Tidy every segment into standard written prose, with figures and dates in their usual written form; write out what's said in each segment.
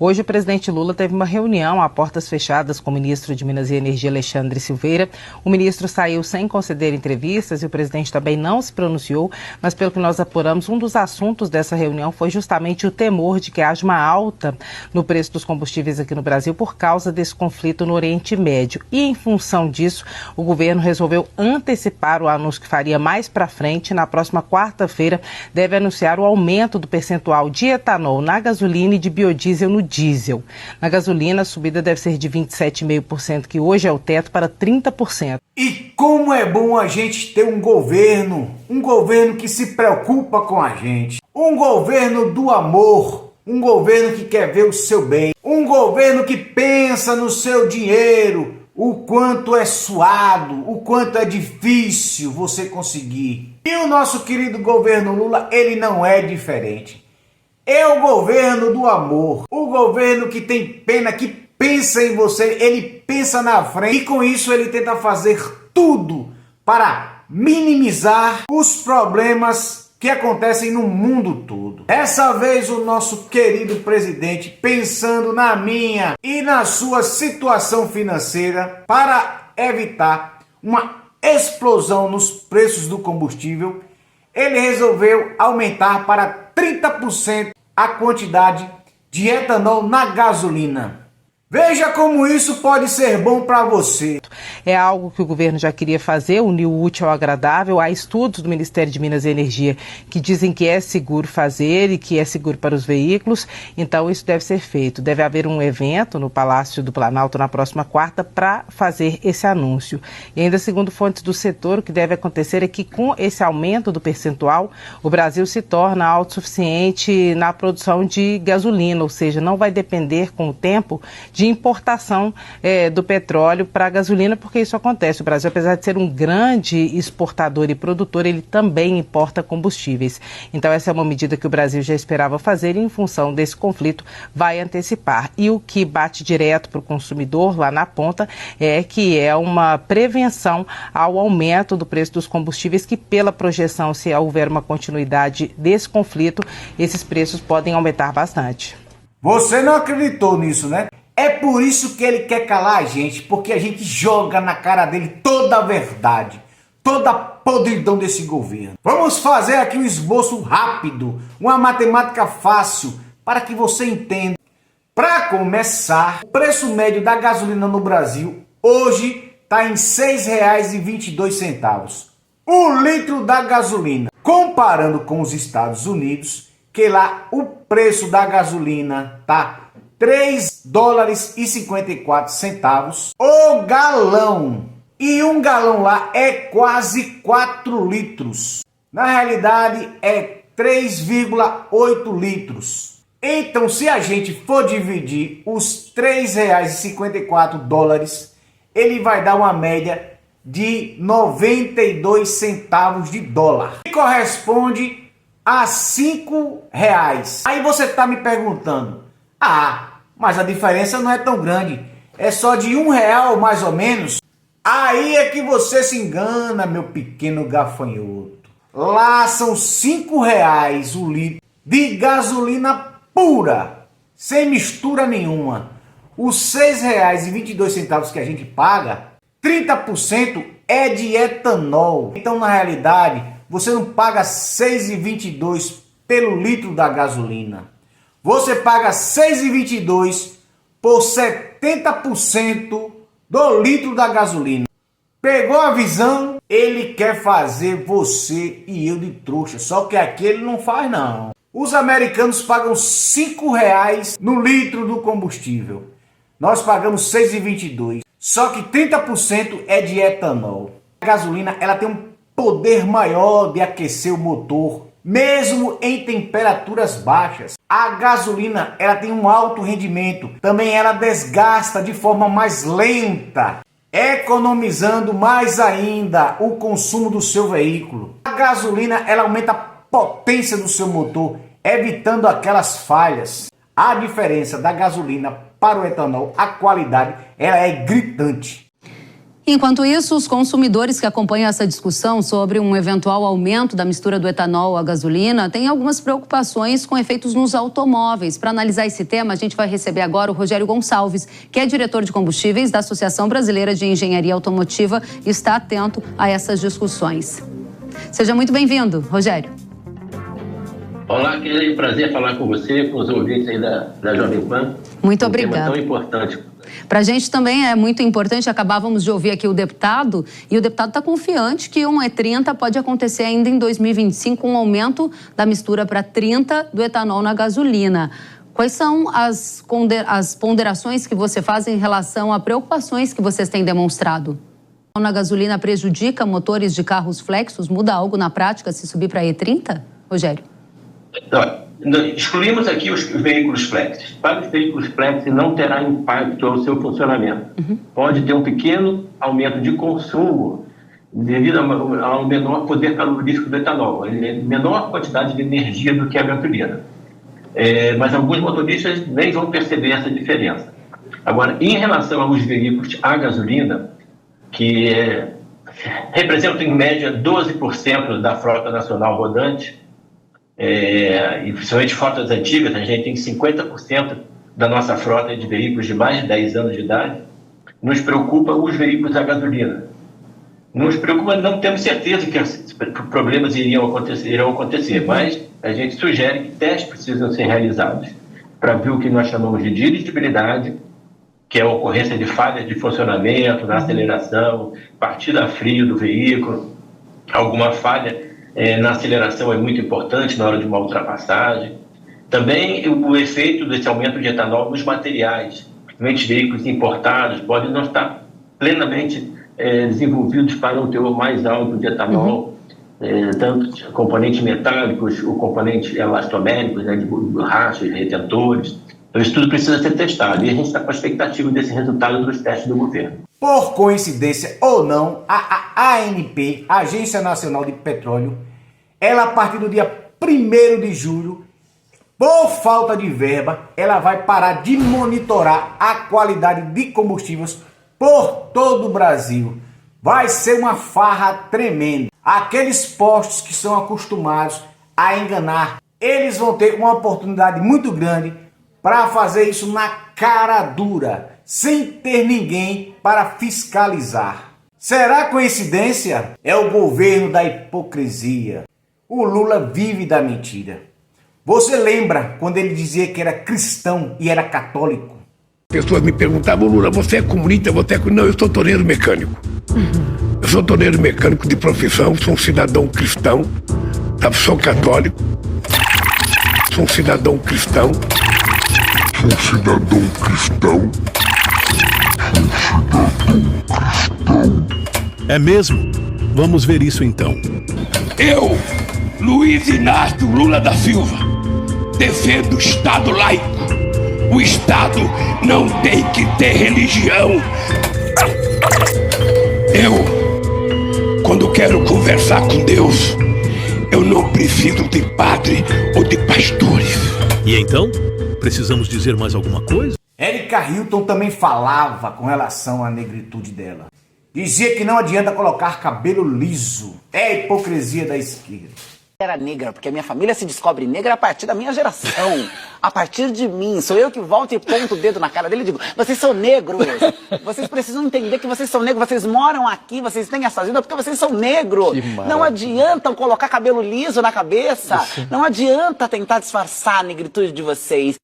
Hoje o presidente Lula teve uma reunião a portas fechadas com o ministro de Minas e Energia, Alexandre Silveira. O ministro saiu sem conceder entrevistas e o presidente também não se pronunciou, mas pelo que nós apuramos, um dos assuntos dessa reunião foi justamente o temor de que haja uma alta no preço dos combustíveis aqui no Brasil por causa desse conflito no Oriente Médio. E em função disso, o governo resolveu antecipar o anúncio que faria mais para frente. Na próxima quarta-feira deve anunciar o aumento do percentual de etanol na gasolina e de biodiesel no diesel. Na gasolina, a subida deve ser de 27,5%, que hoje é o teto, para 30%. E como é bom a gente ter um governo que se preocupa com a gente, um governo do amor, um governo que quer ver o seu bem, um governo que pensa no seu dinheiro, o quanto é suado, o quanto é difícil você conseguir. E o nosso querido governo Lula, ele não é diferente. É o governo do amor, o governo que tem pena, que pensa em você, ele pensa na frente e com isso ele tenta fazer tudo para minimizar os problemas que acontecem no mundo todo. Dessa vez o nosso querido presidente, pensando na minha e na sua situação financeira, para evitar uma explosão nos preços do combustível, ele resolveu aumentar para 30% a quantidade de etanol na gasolina. Veja como isso pode ser bom para você. É algo que o governo já queria fazer, unir o útil ao agradável. Há estudos do Ministério de Minas e Energia que dizem que é seguro fazer e que é seguro para os veículos. Então isso deve ser feito. Deve haver um evento no Palácio do Planalto na próxima quarta para fazer esse anúncio. E ainda segundo fontes do setor, o que deve acontecer é que com esse aumento do percentual, o Brasil se torna autossuficiente na produção de gasolina, ou seja, não vai depender com o tempo de importação do petróleo para a gasolina, porque isso acontece. O Brasil, apesar de ser um grande exportador e produtor, ele também importa combustíveis. Então essa é uma medida que o Brasil já esperava fazer e em função desse conflito vai antecipar. E o que bate direto para o consumidor lá na ponta é que é uma prevenção ao aumento do preço dos combustíveis, que pela projeção, se houver uma continuidade desse conflito, esses preços podem aumentar bastante. Você não acreditou nisso, né? É por isso que ele quer calar a gente, porque a gente joga na cara dele toda a verdade, toda a podridão desse governo. Vamos fazer aqui um esboço rápido, uma matemática fácil, para que você entenda. Para começar, o preço médio da gasolina no Brasil hoje está em R$ 6,22. O litro da gasolina, comparando com os Estados Unidos, que lá o preço da gasolina está $3,54 o galão. E um galão lá é quase 4 litros. Na realidade é 3,8 litros. Então se a gente for dividir os $3,54, ele vai dar uma média de 92 centavos de dólar. Que corresponde a R$5. Aí você está me perguntando, mas a diferença não é tão grande, é só de R$1 mais ou menos. Aí é que você se engana, meu pequeno gafanhoto. Lá são R$5 o litro de gasolina pura, sem mistura nenhuma. Os R$6,22 que a gente paga, 30% é de etanol. Então na realidade você não paga R$6,22 pelo litro da gasolina. Você paga R$ 6,22 por 70% do litro da gasolina. Pegou a visão? Ele quer fazer você e eu de trouxa. Só que aqui ele não faz não. Os americanos pagam R$ 5,00 no litro do combustível. Nós pagamos R$ 6,22. Só que 30% é de etanol. A gasolina ela tem um poder maior de aquecer o motor, mesmo em temperaturas baixas. A gasolina ela tem um alto rendimento, também ela desgasta de forma mais lenta, economizando mais ainda o consumo do seu veículo. A gasolina ela aumenta a potência do seu motor, evitando aquelas falhas. A diferença da gasolina para o etanol, a qualidade, ela é gritante. Enquanto isso, os consumidores que acompanham essa discussão sobre um eventual aumento da mistura do etanol à gasolina têm algumas preocupações com efeitos nos automóveis. Para analisar esse tema, a gente vai receber agora o Rogério Gonçalves, que é diretor de combustíveis da Associação Brasileira de Engenharia Automotiva e está atento a essas discussões. Seja muito bem-vindo, Rogério. Olá, que prazer falar com você, com os ouvintes aí da Jovem Pan. Muito obrigada. Um tema tão importante. Para a gente também é muito importante, acabávamos de ouvir aqui o deputado, e o deputado está confiante que um E30 pode acontecer ainda em 2025, um aumento da mistura para 30 do etanol na gasolina. Quais são as ponderações que você faz em relação a preocupações que vocês têm demonstrado? Na gasolina prejudica motores de carros flexos? Muda algo na prática se subir para E30, Rogério? Excluímos aqui os veículos flex. Para os veículos flex não terá impacto ao seu funcionamento. Pode ter um pequeno aumento de consumo devido ao menor poder calorífico do etanol, menor quantidade de energia do que a gasolina. Mas alguns motoristas nem vão perceber essa diferença. Agora, em relação aos veículos a gasolina, que representam em média 12% da frota nacional rodante, e principalmente frotas antigas, a gente tem 50% da nossa frota de veículos de mais de 10 anos de idade, nos preocupa os veículos a gasolina. Nos preocupa, não temos certeza que problemas irão acontecer, mas a gente sugere que testes precisam ser realizados para ver o que nós chamamos de dirigibilidade, que é a ocorrência de falhas de funcionamento, na aceleração, partida a frio do veículo, alguma falha na aceleração é muito importante na hora de uma ultrapassagem. Também o efeito desse aumento de etanol nos materiais, principalmente veículos importados, podem não estar plenamente desenvolvidos para um teor mais alto de etanol, tanto componentes metálicos, o componente elastoméricos, de borrachas, retentores. Então isso tudo precisa ser testado e a gente está com a expectativa desse resultado dos testes do governo. Por coincidência ou não, a ANP, Agência Nacional de Petróleo, ela a partir do dia 1º de julho, por falta de verba, ela vai parar de monitorar a qualidade de combustíveis por todo o Brasil. Vai ser uma farra tremenda. Aqueles postos que são acostumados a enganar, eles vão ter uma oportunidade muito grande para fazer isso na cara dura, sem ter ninguém para fiscalizar. Será coincidência? É o governo da hipocrisia. O Lula vive da mentira. Você lembra quando ele dizia que era cristão e era católico? Pessoas me perguntavam, Lula, você é comunista, você é... Não, eu sou torneiro mecânico. Eu sou torneiro mecânico de profissão, sou um cidadão cristão, sou católico, sou um cidadão cristão. É mesmo? Vamos ver isso então. Eu, Luiz Inácio Lula da Silva, defendo o Estado laico. O Estado não tem que ter religião. Eu, quando quero conversar com Deus, eu não preciso de padre ou de pastores. E então? Precisamos dizer mais alguma coisa? Érica Hilton também falava com relação à negritude dela. Dizia que não adianta colocar cabelo liso. É a hipocrisia da esquerda. Era negra, porque a minha família se descobre negra a partir da minha geração. A partir de mim. Sou eu que volto e ponto o dedo na cara dele e digo, vocês são negros. Vocês precisam entender que vocês são negros. Vocês moram aqui, vocês têm essa vida porque vocês são negros. Não adianta colocar cabelo liso na cabeça. Não adianta tentar disfarçar a negritude de vocês.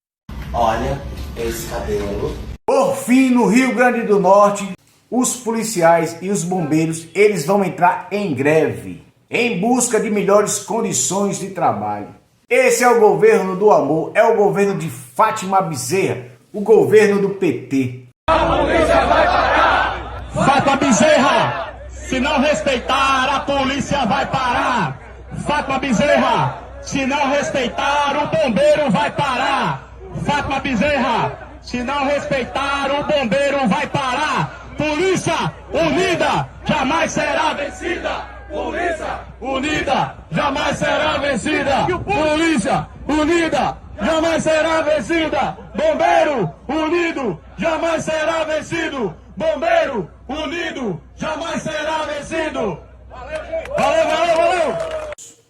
Olha esse cabelo. Por fim, no Rio Grande do Norte, os policiais e os bombeiros, eles vão entrar em greve, em busca de melhores condições de trabalho. Esse é o governo do amor, é o governo de Fátima Bezerra, o governo do PT. A polícia vai parar! Fátima Bezerra, se não respeitar, a polícia vai parar! Fátima Bezerra, se não respeitar, o bombeiro vai parar! Fátima Bezerra, se não respeitar, o bombeiro vai parar! Polícia unida jamais será vencida! Polícia unida jamais será vencida! Polícia unida jamais será vencida! Bombeiro unido jamais será vencido! Bombeiro unido jamais será vencido. Valeu!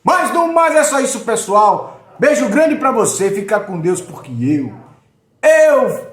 Mas no mais é só isso, pessoal. Beijo grande pra você, fica com Deus, porque eu